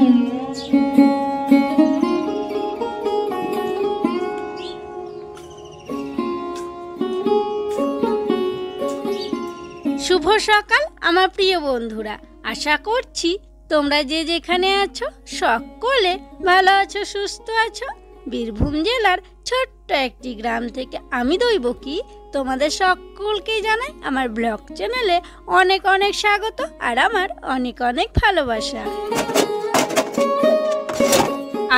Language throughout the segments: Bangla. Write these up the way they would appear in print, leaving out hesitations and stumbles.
শুভ সকাল আমার প্রিয় বন্ধুরা, আশা করছি তোমরা যে যেখানে আছো সকলে ভালো আছো, সুস্থ আছো। বীরভূম জেলার ছোট্ট একটি গ্রাম থেকে আমি দৈবকী তোমাদের সকলকে জানাই আমার ব্লগ চ্যানেলে অনেক অনেক স্বাগত আর আমার অনেক অনেক ভালোবাসা।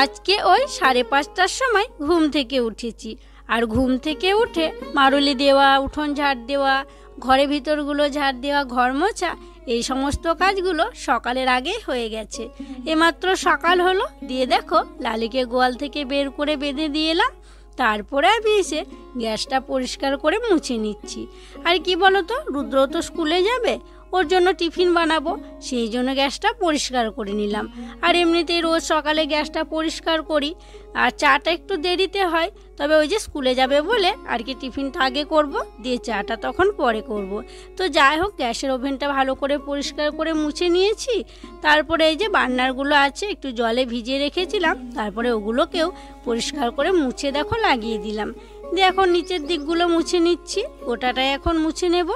আজকে ওই 5:30টার সময় ঘুম থেকে উঠেছি, আর ঘুম থেকে উঠে মারুলি দেওয়া, উঠোন ঝাড় দেওয়া, ঘরের ভিতরগুলো ঝাড় দেওয়া, ঘর মোছা, এই সমস্ত কাজগুলো সকালের আগেই হয়ে গেছে। এমাত্র সকাল হলো, দিয়ে দেখো লালিকে গোয়াল থেকে বের করে বেঁধে দিয়ে এলাম। তারপরে আমি এসে গ্যাসটা পরিষ্কার করে মুছে নিচ্ছি। আর কি বলো তো, রুদ্র তো স্কুলে যাবে, ওর জন্য টিফিন বানাবো, সেই জন্য গ্যাসটা পরিষ্কার করে নিলাম। আর এমনিতেই রোজ সকালে গ্যাসটা পরিষ্কার করি, আর চাটা একটু দেরিতে হয়, তবে ওই যে স্কুলে যাবে বলে আর কি টিফিনটা আগে করব, দিয়ে চাটা তখন পরে করব। তো যাই হোক, গ্যাসের ওভেনটা ভালো করে পরিষ্কার করে মুছে নিয়েছি। তারপরে এই যে বার্নারগুলো আছে একটু জলে ভিজিয়ে রেখেছিলাম, তারপরে ওগুলোকেও পরিষ্কার করে মুছে দেখো লাগিয়ে দিলাম। দিয়ে এখন নিচের দিকগুলো মুছে নিচ্ছি, গোটাটাই এখন মুছে নেব।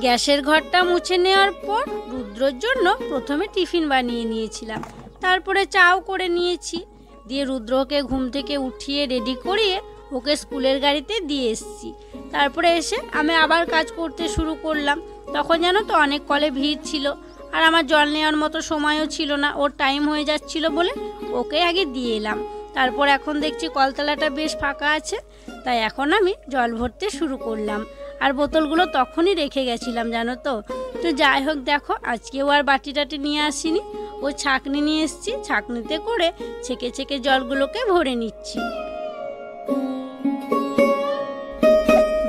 গ্যাসের ঘরটা মুছে নেওয়ার পর রুদ্রর জন্য প্রথমে টিফিন বানিয়ে নিয়েছিলাম, তারপরে চাও করে নিয়েছি। দিয়ে রুদ্রকে ঘুম থেকে উঠিয়ে রেডি করিয়ে ওকে স্কুলের গাড়িতে দিয়ে এসেছি। তারপরে এসে আমি আবার কাজ করতে শুরু করলাম। তখন জানো তো অনেক কলে ভিড় ছিল, আর আমার জল নেওয়ার মতো সময়ও ছিল না, ওর টাইম হয়ে যাচ্ছিল বলে ওকে আগে দিয়ে এলাম। তারপর এখন দেখছি কলতলাটা বেশ ফাঁকা আছে, তাই এখন আমি জল ভরতে শুরু করলাম। আর বোতলগুলো তখনই রেখে গেছিলাম জানো তো। তো যাই হোক, দেখো আজকেও আর বাটি টাটি নিয়ে আসিনি, ও ছাঁকনি নিয়ে এসেছি, ছাঁকনিতে করে ছেঁকে ছেঁকে জলগুলোকে ভরে নিচ্ছি।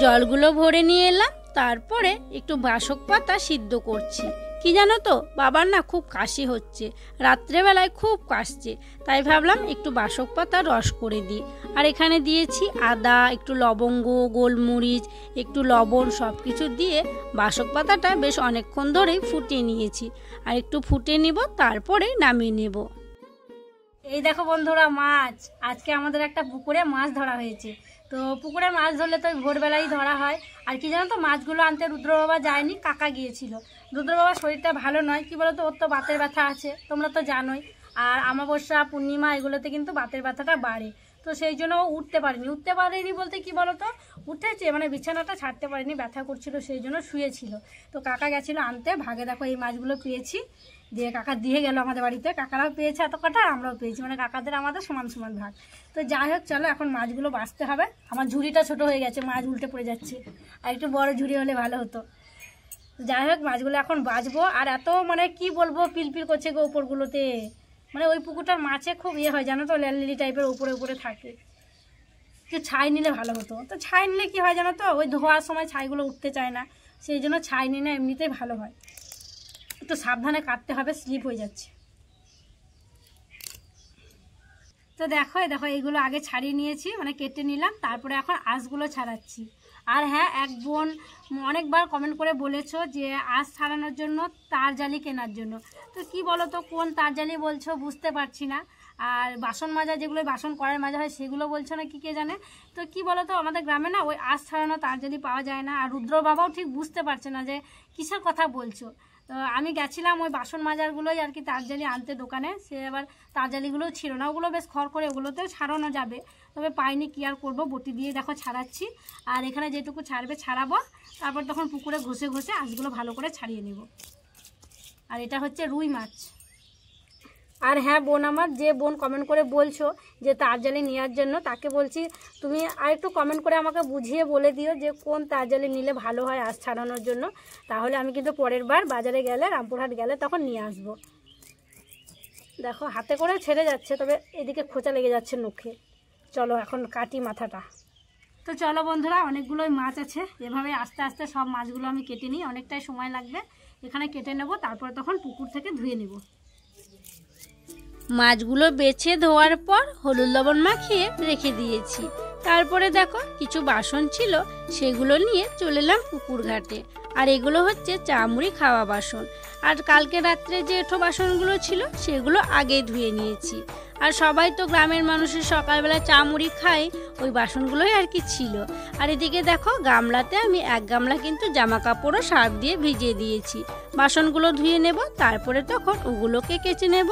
জলগুলো ভরে নিয়ে এলাম, তারপরে একটু বাসক পাতা সিদ্ধ করছি। কি জানো তো, বাবার না খুব কাশি হচ্ছে, রাত্রেবেলায় খুব কাশছে, তাই ভাবলাম একটু বাসক পাতা রস করে দিই। আর এখানে দিয়েছি আদা, একটু লবঙ্গ, গোলমরিচ, একটু লবণ, সব কিছু দিয়ে বাসক পাতাটা বেশ অনেকক্ষণ ধরেই ফুটিয়ে নিয়েছি। আর একটু ফুটিয়ে নিব, তারপরে নামিয়ে নেব। এই দেখো বন্ধুরা, মাছ আজকে আমাদের একটা পুকুরে মাছ ধরা হয়েছে। তো পুকুরে মাছ ধরলে তো ভোরবেলাই ধরা হয়। আর কি জানো তো, মাছগুলো আনতে রুদ্র বাবা যায়নি, কাকা গিয়েছিল। রুদ্র বাবার শরীরটা ভালো নয়, কি বলো তো, ওর তো বাতের ব্যথা আছে, তোমরা তো জানোই। আর অমাবস্যা, পূর্ণিমা এগুলোতে কিন্তু বাতের ব্যথাটা বাড়ে, তো সেই জন্য ও উঠতে পারেনি বলতে কি বলো তো, উঠেছে মানে বিছানাটা ছাড়তে পারেনি, ব্যথা করছিল, সেই জন্য শুয়েছিল। তো কাকা গেছিলো আনতে, ভাগে দেখো এই মাছগুলো পেয়েছি, দিয়ে কাকা দিয়ে গেল আমাদের বাড়িতে। কাকারাও পেয়েছে এত কটা, আমরাও পেয়েছি, মানে কাকাদের আমাদের সমান সমান ভাগ। তো যাই হোক, চলো এখন মাছগুলো বাছতে হবে। আমার ঝুড়িটা ছোট হয়ে গেছে, মাছ উল্টে পড়ে যাচ্ছে, আর একটু বড় ঝুড়ি হলে ভালো হতো। যাই হোক, মাছগুলো এখন বাছবো। আর এত মানে কি বলবো, পিলপিল করছে গো উপরগুলোতে, মানে ওই পুকুরটার মাছে খুব হয় জানো তো, ল্যালি টাইপের উপরে উপরে থাকে। একটু ছাই নিলে ভালো হতো। তো ছাই নিলে কি হয় জানো তো, ওই ধোয়ার সময় ছাইগুলো উঠতে চায় না, সেই জন্য ছাই নিলে এমনিতেই ভালো হয়। একটু সাবধানে কাটতে হবে, স্লিপ হয়ে যাচ্ছে। তো দেখো এইগুলো আগে ছাড়িয়ে নিয়েছি, মানে কেটে নিলাম, তারপরে এখন আঁশগুলো ছাড়াচ্ছি। আর হ্যাঁ, এক বোন অনেকবার কমেন্ট করে বলেছো যে আঁশ ছাড়ানোর জন্য তার জালি কেনার জন্য। তো কি বলো তো, কোন তার জালি বলছো বুঝতে পারছি না। আর বাসন মাজা, যেগুলো বাসন কড়াই মাজা হয় সেগুলো বলছো না কি কে জানে। তো কি বলো তো, আমাদের গ্রামে না ওই আঁশ ছাড়ানো তার জালি পাওয়া যায় না। আর রুদ্র বাবাও ঠিক বুঝতে পারছে না যে কিসের কথা বলছো। তো আমি গেছিলাম ওই বাসন মাজারগুলোই আর কি তারজালি আনতে দোকানে, সে আবার তারজালিগুলোও ছিল না, ওগুলো বেশ খড় করে, ওগুলোতেও ছাড়ানো যাবে, তবে পাইনি, কি আর করবো, বটি দিয়ে দেখো ছাড়াচ্ছি। আর এখানে যেটুকু ছাড়বে ছাড়াবো, তারপর তখন পুকুরে ঘষে ঘষে আঁশগুলো ভালো করে ছাড়িয়ে নেব। আর এটা হচ্ছে রুই মাছ। আর হ্যাঁ বোন, আমার যে বোন কমেন্ট করে বলছো যে তারজালি নেওয়ার জন্য, তাকে বলছি তুমি আর একটু কমেন্ট করে আমাকে বুঝিয়ে বলে দিও যে কোন তারজালি নিলে ভালো হয় আঁশ ছাড়ানোর জন্য, তাহলে আমি কিন্তু পরের বার বাজারে গেলে, রামপুরহাট গেলে তখন নিয়ে আসবো। দেখো হাতে করে ছেড়ে যাচ্ছে, তবে এদিকে খোঁচা লেগে যাচ্ছে নখে। চলো এখন কাটি মাথাটা। তো চলো বন্ধুরা, অনেকগুলোই মাছ আছে, এভাবে আস্তে আস্তে সব মাছগুলো আমি কেটে নিই, অনেকটাই সময় লাগবে। এখানে কেটে নেব, তারপর তখন পুকুর থেকে ধুয়ে নেব। মাছগুলো বেছে ধোয়ার পর হলুদ লবণ মাখিয়ে রেখে দিয়েছি। তারপরে দেখো কিছু বাসন ছিল, সেগুলো নিয়ে চলে এলাম পুকুর ঘাটে। আর এগুলো হচ্ছে চা মুড়ি খাওয়া বাসন। আর কালকে রাত্রে যে এঁঠো বাসনগুলো ছিল সেগুলো আগেই ধুয়ে নিয়েছি। আর সবাই তো গ্রামের মানুষের সকালবেলা চা মুড়ি খায়, ওই বাসনগুলোই আর কি ছিল। আর এদিকে দেখো গামলাতে আমি 1 গামলা কিন্তু জামা কাপড়ও সার্ফ দিয়ে ভিজিয়ে দিয়েছি। বাসনগুলো ধুয়ে নেব, তারপরে তখন ওগুলোকে কেচে নেব।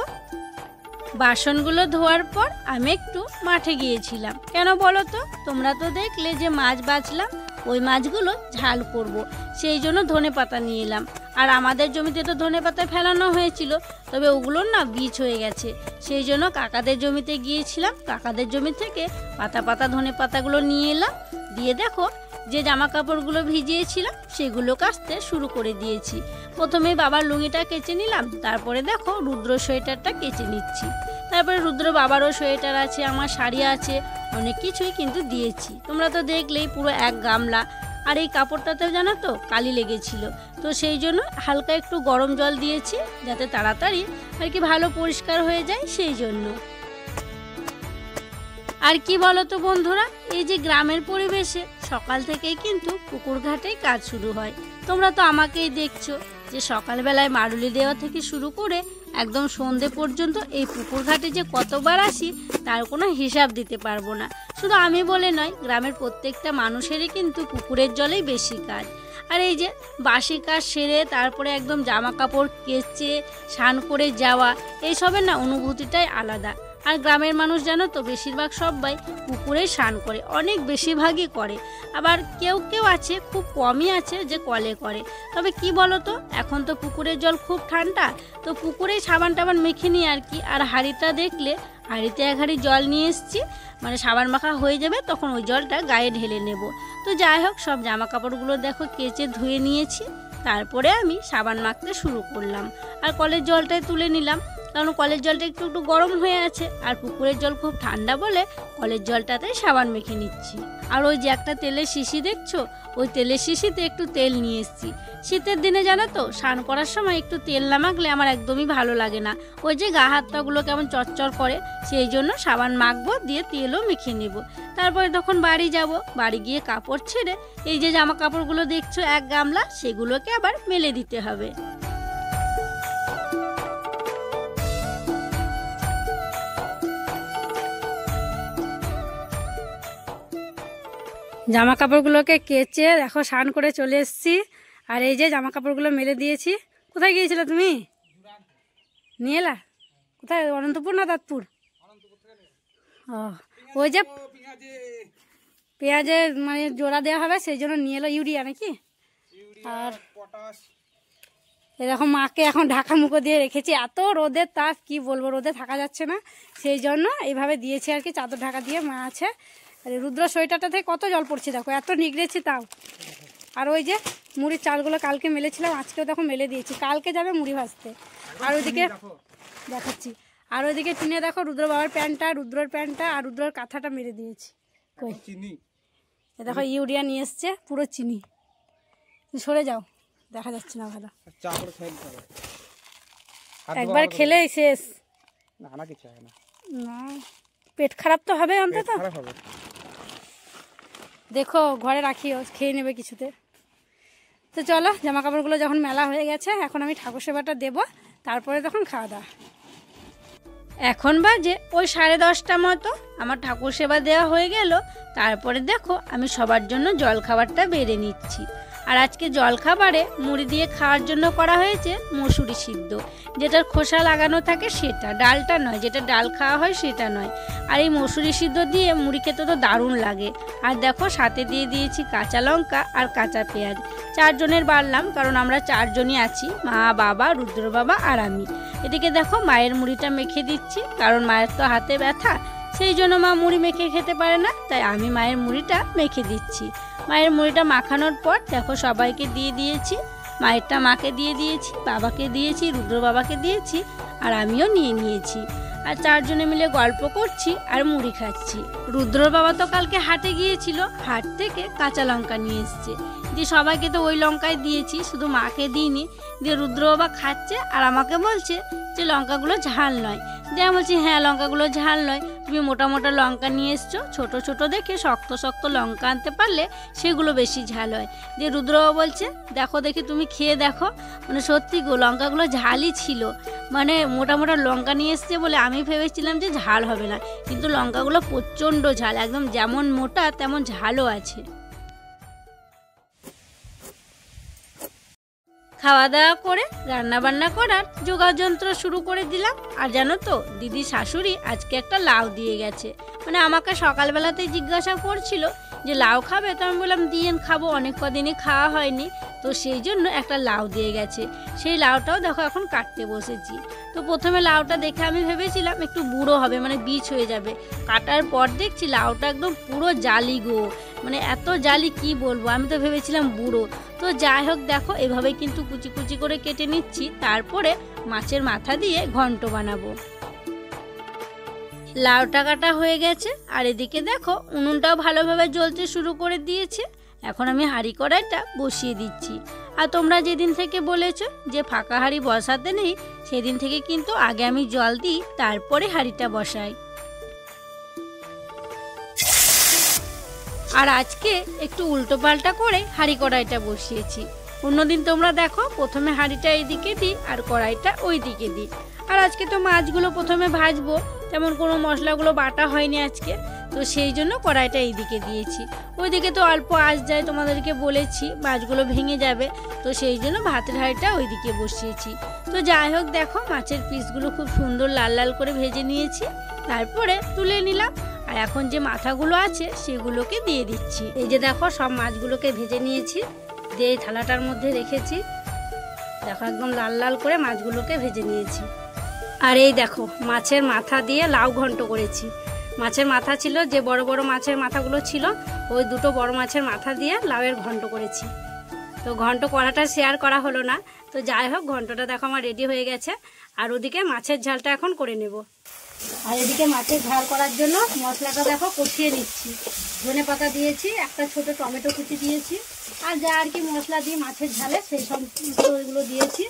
বাসনগুলো ধোয়ার পর আমি একটু মাঠে গিয়েছিলাম। কেন বলো তো? তোমরা তো দেখলে যে মাছ বাছলাম, ওই মাছগুলো ঝাল করব, সেই জন্য ধনেপাতা নিয়ে এলাম। আর আমাদের জমিতে তো ধনেপাতা ফেলানো হয়েছিল, তবে ওগুলোর না বীজ হয়ে গেছে, সেই জন্য কাকাদের জমিতে গিয়েছিলাম। কাকাদের জমি থেকে পাতা পাতা ধনেপাতাগুলো নিয়ে এলাম। দিয়ে দেখো যে জামা কাপড়গুলো ভিজিয়েছিলাম সেগুলো কাচতে শুরু করে দিয়েছি। প্রথমে বাবার লুঙ্গিটা কেচে নিলাম, তারপরে দেখো রুদ্র সোয়েটারটা কেচে নিচ্ছি। তারপরে রুদ্র বাবারও সোয়েটার আছে, আমার শাড়ি আছে, অনেক কিছুই কিন্তু দিয়েছি। তোমরা তো দেখলেই পুরো 1 গামলা। আর এই কাপড়টাতেও জানো তো কালি লেগেছিল, তো সেই জন্য হালকা একটু গরম জল দিয়েছি, যাতে তাড়াতাড়ি আর কি ভালো পরিষ্কার হয়ে যায়, সেই জন্য। আর কি বলো তো বন্ধুরা, এই যে গ্রামের পরিবেশে সকাল থেকেই কিন্তু পুকুর ঘাটেই কাজ শুরু হয়। তোমরা তো আমাকেই দেখছো যে সকালবেলায় মারুলি দেওয়া থেকে শুরু করে একদম সন্ধে পর্যন্ত এই পুকুর ঘাটে যে কতবার আসি তার কোনো হিসাব দিতে পারবো না। শুধু আমি বলে নয়, গ্রামের প্রত্যেকটা মানুষেরই কিন্তু পুকুরের জলেই বেশি কাজ। আর এই যে বাসি কাজ সেরে তারপরে একদম জামা কাপড় কেচে স্নান করে যাওয়া, এইসবের না অনুভূতিটাই আলাদা। আর গ্রামের মানুষ জানো তো বেশিরভাগ সবাই পুকুরেই স্নান করে, অনেক বেশিরভাগই করে। আবার কেউ কেউ আছে, খুব কমই আছে যে কলে করে। তবে কি বলো তো, এখন তো পুকুরের জল খুব ঠান্ডা, তো পুকুরেই সাবান টাবান মেখে নিই আর কি। আর হাঁড়িটা দেখলে, হাঁড়িতে 1 হাঁড়ি জল নিয়ে এসেছি, মানে সাবান মাখা হয়ে যাবে তখন ওই জলটা গায়ে ঢেলে নেব। তো যাই হোক, সব জামা কাপড়গুলো দেখো কেচে ধুয়ে নিয়েছি। তারপরে আমি সাবান মাখতে শুরু করলাম। আর কলের জলটাই তুলে নিলাম, কারণ কলের জলটা একটু একটু গরম হয়ে আছে, আর পুকুরের জল খুব ঠান্ডা বলে কলের জলটাতে সাবান মেখে নিচ্ছি। আর ওই যে একটা তেলের শিশি দেখছো, ওই তেলের শিশিতে একটু তেল নিয়ে এসেছি। শীতের দিনে জানো তো স্নান করার সময় একটু তেল না মাখলে আমার একদমই ভালো লাগে না, ওই যে গা হাত পাগুলো কেমন চরচর করে, সেই জন্য সাবান মাখবো, দিয়ে তেলও মেখে নেব। তারপরে তখন বাড়ি যাব, বাড়ি গিয়ে কাপড় ছেড়ে এই যে জামা কাপড়গুলো দেখছো 1 গামলা, সেগুলোকে আবার মেলে দিতে হবে। জামা কাপড়গুলোকে কেচে দেখো স্নান করে চলে এসেছি। আর এই যে জামা কাপড়গুলো মেলে দিয়েছি। কোথায় গিয়েছিলে তুমি? নিয়ে এলা? কোথায়, অনন্তপুর না দাঁতপুর? ও, ওই যে পেঁয়াজের মানে জোড়া দেওয়া হবে, সেই জন্য নিয়ে এলো ইউরিয়া নাকি। আর এরকম মাকে এখন ঢাকা মুখো দিয়ে রেখেছি, এত রোদের তাপ কি বলবো, রোদে থাকা যাচ্ছে না, সেই জন্য এইভাবে দিয়েছি আর কি, চাদর ঢাকা দিয়ে মা আছে। রুদ্র সোয়েটারটা থেকে কত জল পড়ছে দেখো, এত নিগড়েছি তাও। আর ওই যে মুড়ির চালগুলো কালকে মেলেছিলাম, আজকেও দেখো মেলে দিয়েছি, কালকে যাবে মুড়ি ভাজতে। আর ওইদিকে দেখাচ্ছি, আর ওইদিকে টিনে দেখো রুদ্র বাবার প্যান্টটা, রুদ্রর প্যান্টটা আর রুদ্রর কাঁথাটা মেরে দিয়েছি। কই দেখো ইউরিয়া নিয়ে এসছে, পুরো চিনি। সরে যাও, দেখা যাচ্ছে না ভালো। একবার খেলেই শেষ না, পেট খারাপ তো হবে অন্তত। দেখো ঘরে রাখিও, খেয়ে নেবে কিছুতে। তো চলো, জামা কাপড়গুলো যখন মেলা হয়ে গেছে, এখন আমি ঠাকুর সেবাটা দেবো, তারপরে তখন খাওয়া দাওয়া। এখন বাজে ওই 10:30টা মতো, আমার ঠাকুর সেবা দেওয়া হয়ে গেল। তারপরে দেখো আমি সবার জন্য জল খাবারটা বেড়ে নিচ্ছি। আর আজকে জল খাবারে মুড়ি দিয়ে খাওয়ার জন্য করা হয়েছে মসুরি সিদ্ধ, যেটার খোসা লাগানো থাকে সেটা, ডালটা নয়, যেটা ডাল খাওয়া হয় সেটা নয়। আর এই মসুরি সিদ্ধ দিয়ে মুড়ি খেতে তো দারুণ লাগে। আর দেখো সাথে দিয়ে দিয়েছি কাঁচা লঙ্কা আর কাঁচা পেঁয়াজ। 4 জনের বাড়লাম, কারণ আমরা 4 জনই আছি, মা, বাবা, রুদ্র বাবা আর আমি। এদিকে দেখো মায়ের মুড়িটা মেখে দিচ্ছি, কারণ মায়ের তো হাতে ব্যথা, সেই জন্য মা মুড়ি মেখে খেতে পারে না, তাই আমি মায়ের মুড়িটা মেখে দিচ্ছি। মায়ের মুড়িটা মাখানোর পর দেখো সবাইকে দিয়ে দিয়েছি। মায়েরটা মাকে দিয়ে দিয়েছি, বাবাকে দিয়েছি, রুদ্র বাবাকে দিয়েছি, আর আমিও নিয়ে নিয়েছি। আর 4 জনে মিলে গল্প করছি আর মুড়ি খাচ্ছি। রুদ্রর বাবা তো কালকে হাটে গিয়েছিল, হাট থেকে কাঁচা লঙ্কা নিয়ে এসছে, দিয়ে সবাইকে তো ওই লঙ্কায় দিয়েছি, শুধু মাকে দিইনি। দিয়ে রুদ্র বাবা খাচ্ছে আর আমাকে বলছে যে লঙ্কাগুলো ঝাল নয়। দিয়ে আমি বলছি হ্যাঁ লঙ্কাগুলো ঝাল নয়। তুমি মোটা মোটা লঙ্কা নিয়ে এসছো, ছোট ছোট দেখে শক্ত শক্ত লঙ্কা আনতে পারলে সেগুলো বেশি ঝাল হয়। যে রুদ্রবাবা বলছে দেখো দেখি তুমি খেয়ে দেখো, মানে সত্যি গো লঙ্কাগুলো ঝালই ছিল, মানে মোটা মোটা লঙ্কা নিয়ে এসছে বলে আমি ভেবেছিলাম যে ঝাল হবে না, কিন্তু লঙ্কাগুলো প্রচণ্ড ঝাল, একদম যেমন মোটা তেমন ঝালও আছে। খাওয়া দাওয়া করে রান্না বান্না করার যোগাযন্ত্র শুরু করে দিলাম। আর জানো তো দিদি শাশুড়ি আজকে একটা লাউ দিয়ে গেছে, মানে আমাকে সকালবেলাতেই জিজ্ঞাসা করছিল যে লাউ খাবে, তো আমি বললাম দিয়েন খাবো, অনেক কদিনই খাওয়া হয়নি, তো সেই জন্য একটা লাউ দিয়ে গেছে। সেই লাউটাও দেখো এখন কাটতে বসেছি। তো প্রথমে লাউটা দেখে আমি ভেবেছিলাম একটু বুড়ো হবে, মানে বীজ হয়ে যাবে, কাটার পর দেখছি লাউটা একদম পুরো জালি গো, মানে এত জালি কি বলবো, আমি তো ভেবেছিলাম বুড়ো। তো যাই হোক দেখো এভাবেই কিন্তু কুচি কুচি করে কেটে নিচ্ছি, তারপরে মাছের মাথা দিয়ে ঘন্ট বানাবো। লাউটা কাটা হয়ে গেছে, আর এদিকে দেখো উনুনটাও ভালোভাবে জ্বলতে শুরু করে দিয়েছে। এখন আমি হাঁড়ি কড়াইটা বসিয়ে দিচ্ছি। আর তোমরা যেদিন থেকে বলেছো যে ফাঁকা হাঁড়ি বসাতে নেই, সেদিন থেকে কিন্তু আগে আমি জল দিই তারপরে হাঁড়িটা বসাই। আর আজকে একটু উল্টো পাল্টা করে হাঁড়ি কড়াইটা বসিয়েছি। অন্যদিন তোমরা দেখো প্রথমে হাঁড়িটা এইদিকে দিই আর কড়াইটা ওই দিকে দিই। আর আজকে তো মাছগুলো প্রথমে ভাজবো, তেমন কোনো মশলাগুলো বাটা হয়নি আজকে, তো সেই জন্য কড়াইটা এইদিকে দিয়েছি। ওইদিকে তো অল্প আঁচ যায়, তোমাদেরকে বলেছি মাছগুলো ভেঙে যাবে, তো সেই জন্য ভাতের হাঁড়িটা ওইদিকে বসিয়েছি। তো যাই হোক দেখো মাছের পিসগুলো খুব সুন্দর লাল লাল করে ভেজে নিয়েছি, তারপরে তুলে নিলাম। আর এখন যে মাথাগুলো আছে সেগুলোকে দিয়ে দিচ্ছি। এই যে দেখো সব মাছগুলোকে ভেজে নিয়েছি, দিয়ে এই থালাটার মধ্যে রেখেছি। দেখো একদম লাল লাল করে মাছগুলোকে ভেজে নিয়েছি। আর এই দেখো মাছের মাথা দিয়ে লাউ ঘন্ট করেছি। মাছের মাথা ছিল, যে বড় বড় মাছের মাথাগুলো ছিল, ওই দুটো বড় মাছের মাথা দিয়ে লাউয়ের ঘন্ট করেছি। তো ঘন্ট করাটা শেয়ার করা হলো না, তো যাই হোক ঘন্টটা দেখো আমার রেডি হয়ে গেছে। আর ওদিকে মাছের ঝালটা এখন করে নেব। আর এদিকে মাছের ঝাল করার জন্য মশলাটা দেখো কষিয়ে নিচ্ছি। ধনে পাতা দিয়েছি, একটা ছোট টমেটো কুচি দিয়েছি, আর যা আর কি মশলা দিই মাছের ঝালে সেই সমস্তগুলো দিয়েছি।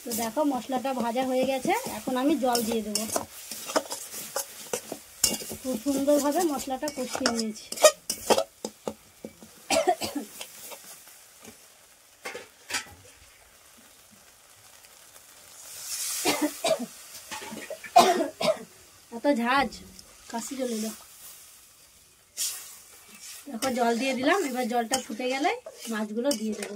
তো দেখো মশলাটা ভাজা হয়ে গেছে, এখন আমি জল দিয়ে দেবো। খুব সুন্দরভাবে মশলাটা কষিয়ে নিয়েছি। এত ঝাঁজ, কাশি চলে এলো। দেখো জল দিয়ে দিলাম, এবার জলটা ফুটে গেলে মাছগুলো দিয়ে দেবো।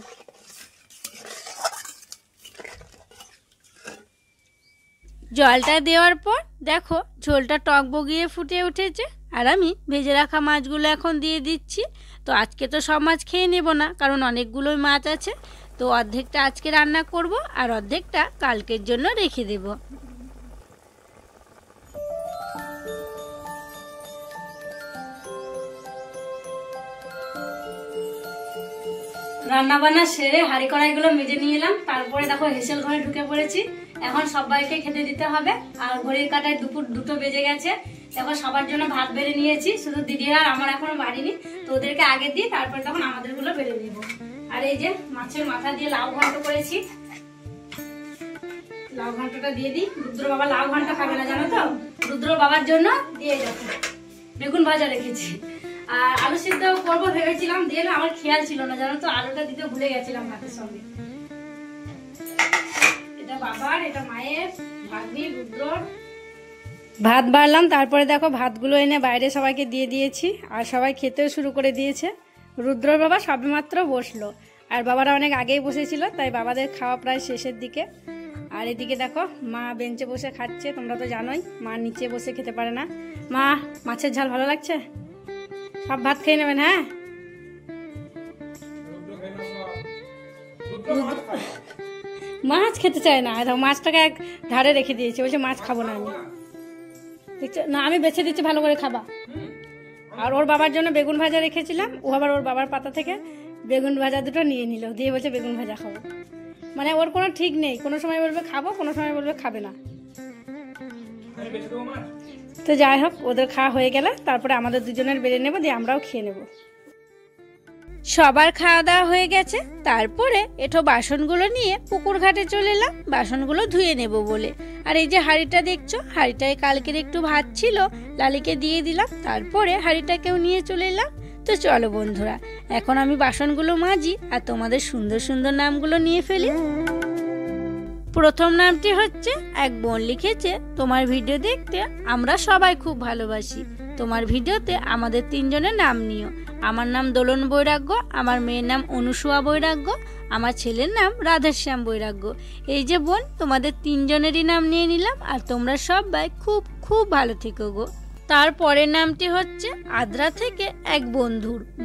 জলটা দেওয়ার পর দেখো ঝোলটা টক বগিয়ে ফুটে উঠেছে, আর আমি ভেজে রাখা মাছগুলো এখন দিয়ে দিচ্ছি। তো আজকে তো সব মাছ খেয়ে নেব না, কারণ অনেকগুলোই মাছ আছে, তো অর্ধেকটা আজকে রান্না করব আর অর্ধেকটা কালকের জন্য রেখে দেব। রান্না বান্না সেরে হাঁড়ি কড়াইগুলো মেজে নিয়ে এলাম, তারপরে দেখো হেসেল ঘরে ঢুকে পড়েছি। এখন সবাইকে খেতে দিতে হবে, আর ঘড়ির কাঁটায় দুপুর 2টো বেজে গেছে। দেখো সবার জন্য ভাত বেড়ে নিয়েছি, শুধু দিদিরা আর আমার এখনো বাড়িনি, তো ওদেরকে আগে দিই, তারপরে তখন আমাদের গুলো বেড়ে নিব। আর এই যে মাছের মাথা দিয়ে লাউ ঘন্ট করেছি, লাউ ঘন্টটা দিয়ে দিই। রুদ্র বাবা লাউ ঘন্ট খাবে না জানো তো, রুদ্র বাবার জন্য দিয়ে দেখো বেগুন ভাজা রেখেছি। আর আলু সিদ্ধ করবো ভেবেছিলাম, দিয়ে আমার খেয়াল ছিল না জানো তো, আলুটা দিতে ভুলে গেছিলাম ভাতের সঙ্গে। এটা বাবার, এটা মায়ের, ভাগ্নি, রুদ্রর। ভাত বাড়লাম, তারপরে দেখো ভাতগুলো এনে বাইরে সবাইকে দিয়ে দিয়েছি, আর সবাই খেতেও শুরু করে দিয়েছে। রুদ্রর বাবা সবেমাত্র বসলো, আর বাবারা অনেক আগেই বসেছিল, তাই বাবাদের খাওয়া প্রায় শেষের দিকে। আর এদিকে দেখো মা বেঞ্চে বসে খাচ্ছে, তোমরা তো জানোই মা নিচে বসে খেতে পারে না। মা মাছের ঝাল ভালো লাগছে? সব ভাত খেয়ে নেবেন। হ্যাঁ মাছ খেতে চায় না, মাছটাকে এক ধারে রেখে দিয়েছে, বলছে মাছ খাবো না আমি। না আমি বেছে দিচ্ছি, ভালো করে খাবা। আর ওর বাবার জন্য বেগুন ভাজা রেখেছিলাম, ও আবার ওর বাবার পাতা থেকে বেগুন ভাজা দুটো নিয়ে নিল, দিয়ে বলছে বেগুন ভাজা খাবো। মানে ওর কোনো ঠিক নেই, কোনো সময় বলবে খাবো, কোনো সময় বলবে খাবে না। তো যাই হোক ওদের খাওয়া হয়ে গেলে তারপরে আমাদের দুজনের বেড়ে নেবো, দিয়ে আমরাও খেয়ে নেব। সবার খাওয়া দাওয়া হয়ে গেছে, তারপরে এঠো বাসনগুলো নিয়ে পুকুর ঘাটে চলে এলাম বাসনগুলো ধুয়ে নেব বলে। আর এই যে হাঁড়িটা দেখছো, হাঁড়িটায় কালকের একটু ভাত ছিল, লালিকে দিয়ে দিলাম, তারপরে হাঁড়িটাকেও নিয়ে চলে এলাম। তো চলো বন্ধুরা, এখন আমি বাসনগুলো মাজি আর তোমাদের সুন্দর সুন্দর নামগুলো নিয়ে ফেলি। প্রথম নামটি হচ্ছে, এক বোন লিখেছে, তোমার ভিডিও দেখতে আমরা সবাই খুব ভালোবাসি, তোমার ভিডিওতে আমাদের 3 জনের নাম নিও। আমার নাম দোলন বৈরাগ্য, আমার মেয়ের নাম অনুসুয়া বৈরাগ্য, আমার ছেলের নাম রাধেশ্যাম বৈরাগ্য। এই যে বোন, তোমাদের 3 জনেরই নাম নিয়ে নিলাম, আর তোমরা সবাই খুব খুব ভালো থেকো গো। তারপরের নামটি হচ্ছে আদ্রা থেকে এক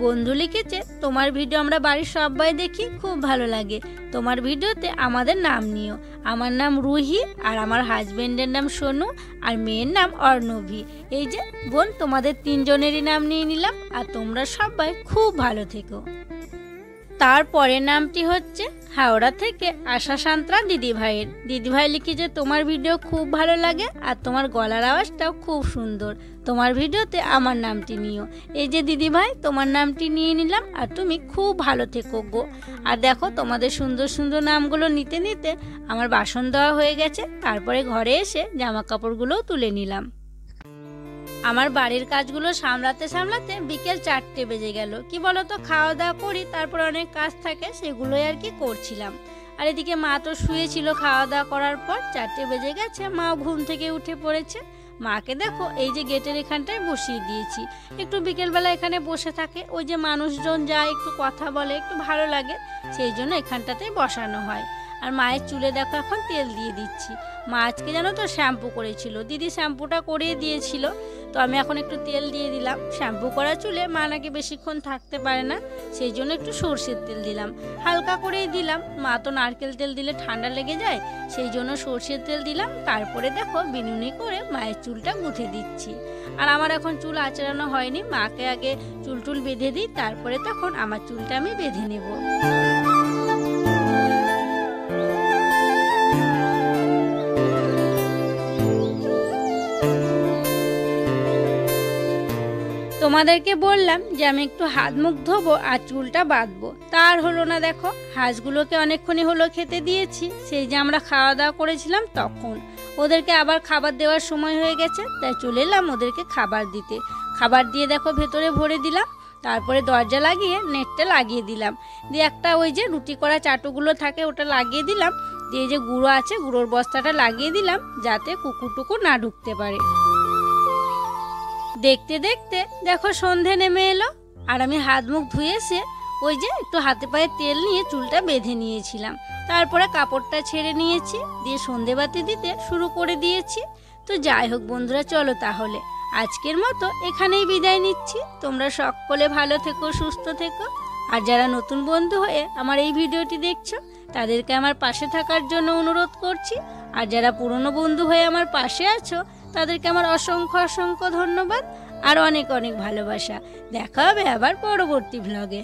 বন্ধু লিখেছে, তোমার ভিডিও আমরা বাড়ির সবাই দেখি, খুব ভালো লাগে, তোমার ভিডিওতে আমাদের নাম নিও। আমার নাম রুহি, আর আমার হাজবেন্ডের নাম সোনু, আর মেয়ের নাম অর্ণবী। এই যে বোন, তোমাদের 3 জনেরই নাম নিয়ে নিলাম, আর তোমরা সবাই খুব ভালো থেকো। তারপরের নামটি হচ্ছে হাওড়া থেকে আশা সান্ত্রা দিদিভাই লিখেছে, তোমার ভিডিও খুব ভালো লাগে, আর তোমার গলার আওয়াজটাও খুব সুন্দর, তোমার ভিডিওতে আমার নামটি নিও। এই যে দিদিভাই, তোমার নামটি নিয়ে নিলাম, আর তুমি খুব ভালো থেকো গো। আর দেখো, তোমাদের সুন্দর সুন্দর নামগুলো নিতে নিতে আমার বাসন দেওয়া হয়ে গেছে, তারপরে ঘরে এসে জামা কাপড়গুলোও তুলে নিলাম। আমার বাড়ির কাজগুলো সামলাতে সামলাতে বিকেল 4টে বেজে গেল। কি বলতো, খাওয়া দাওয়া করি, তারপর অনেক কাজ থাকে, সেগুলোই আর কি করছিলাম। আর এদিকে মা তো শুয়েছিল খাওয়া দাওয়া করার পর, 4টে বেজে গেছে, মা ঘুম থেকে উঠে পড়েছে। মাকে দেখো এই যে গেটের এখানটায় বসিয়ে দিয়েছি, একটু বিকেলবেলা এখানে বসে থাকে, ওই যে মানুষজন যায় একটু কথা বলে, একটু ভালো লাগে, সেই জন্য এখানটাতেই বসানো হয়। আর মায়ের চুলে দেখো এখন তেল দিয়ে দিচ্ছি। মা আজকে জানো তো শ্যাম্পু করেছিল, দিদি শ্যাম্পুটা করিয়ে দিয়েছিল, তো আমি এখন একটু তেল দিয়ে দিলাম। শ্যাম্পু করা চুলে মা নাকি বেশিক্ষণ থাকতে পারে না, সেই জন্য একটু সর্ষের তেল দিলাম, হালকা করেই দিলাম। মা তো নারকেল তেল দিলে ঠান্ডা লেগে যায়, সেই জন্য সর্ষের তেল দিলাম। তারপরে দেখো বিনুনি করে মায়ের চুলটা গুঁথে দিচ্ছি। আর আমার এখন চুল আঁচড়ানো হয়নি, মাকে আগে চুল বেঁধে দিই, তারপরে তখন আমার চুলটা আমি বেঁধে নেব। তোমাদেরকে বললাম যে আমি একটু হাত মুখ ধোবো আর চুলটা বাঁধবো, তার হলো না। দেখো, হাঁসগুলোকে অনেকক্ষণই হলো খেতে দিয়েছি, সেই যে আমরা খাওয়া দাওয়া করেছিলাম তখন। ওদেরকে আবার খাবার দেওয়ার সময় হয়ে গেছে, তাই চলে এলাম ওদেরকে খাবার দিতে। খাবার দিয়ে দেখো ভেতরে ভরে দিলাম, তারপরে দরজা লাগিয়ে নেটটা লাগিয়ে দিলাম, দিয়ে একটা ওই যে রুটি করা চাটুগুলো থাকে ওটা লাগিয়ে দিলাম, দিয়ে যে গুঁড়ো আছে গুঁড়োর বস্তাটা লাগিয়ে দিলাম, যাতে কুকুর টুকুর না ঢুকতে পারে। দেখতে দেখতে দেখো সন্ধে নেমে এলো, আর আমি হাত মুখ ধুয়ে এসে ওই যে একটু হাতে পায়ে তেল নিয়ে চুলটা বেঁধে নিয়েছিলাম, তারপরে কাপড়টা ছেড়ে নিয়েছি, দিয়ে সন্ধেবাতি দিতে শুরু করে দিয়েছি। তো যাই হোক বন্ধুরা, চলো তাহলে আজকের মতো এখানেই বিদায় নিচ্ছি। তোমরা সকলে ভালো থেকো, সুস্থ থেকো। আর যারা নতুন বন্ধু হয়ে আমার এই ভিডিওটি দেখছো, তাদেরকে আমার পাশে থাকার জন্য অনুরোধ করছি। আর যারা পুরনো বন্ধু হয়ে আমার পাশে আছো, তাদেরকে আমার অসংখ্য অসংখ্য ধন্যবাদ আর অনেক অনেক ভালোবাসা। দেখা হবে আবার পরবর্তী ভ্লগে।